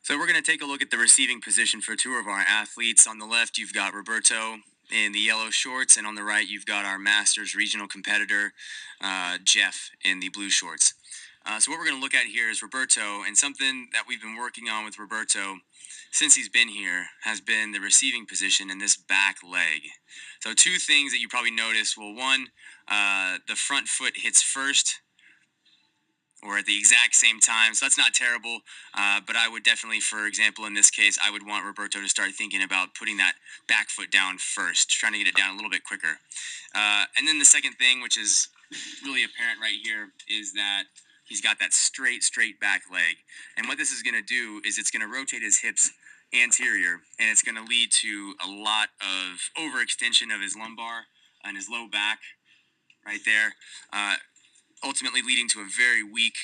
So we're going to take a look at the receiving position for two of our athletes. On the left, you've got Roberto in the yellow shorts, and on the right, you've got our Masters regional competitor, Jeff, in the blue shorts. So what we're going to look at here is Roberto, and something that we've been working on with Roberto since he's been here has been the receiving position and this back leg. So two things that you probably notice. Well, one, the front foot hits first or at the exact same time. So that's not terrible. But I would definitely, for example, in this case, I would want Roberto to start thinking about putting that back foot down first, trying to get it down a little bit quicker. And then the second thing, which is really apparent right here, is that he's got that straight back leg. And what this is going to do is it's going to rotate his hips anterior, and it's going to lead to a lot of overextension of his lumbar and his low back right there. Ultimately leading to a very weak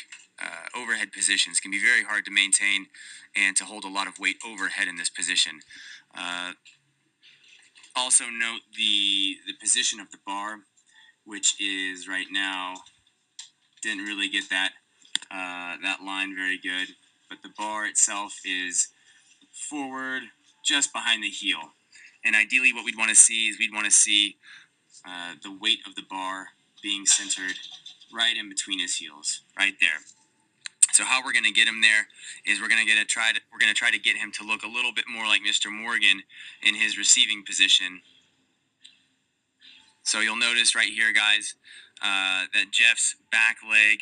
overhead position. It's going to be very hard to maintain and to hold a lot of weight overhead in this position. Also note the position of the bar, which is right now, didn't really get that line very good, but the bar itself is forward just behind the heel. And ideally what we'd want to see is we'd want to see the weight of the bar being centered right in between his heels, right there. So how we're going to get him there is we're going to try to get him to look a little bit more like Mr. Morgan in his receiving position. So you'll notice right here, guys, that Jeff's back leg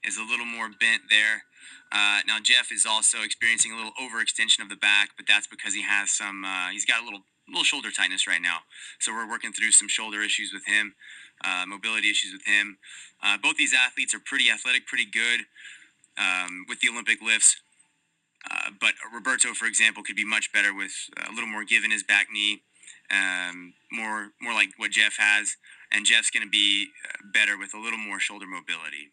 is a little more bent there. Now Jeff is also experiencing a little overextension of the back, but that's because he has some. He's got a little shoulder tightness right now. So we're working through some shoulder issues with him. Mobility issues with him. Both these athletes are pretty athletic, pretty good with the Olympic lifts. But Roberto, for example, could be much better with a little more give in his back knee, more like what Jeff has. And Jeff's going to be better with a little more shoulder mobility.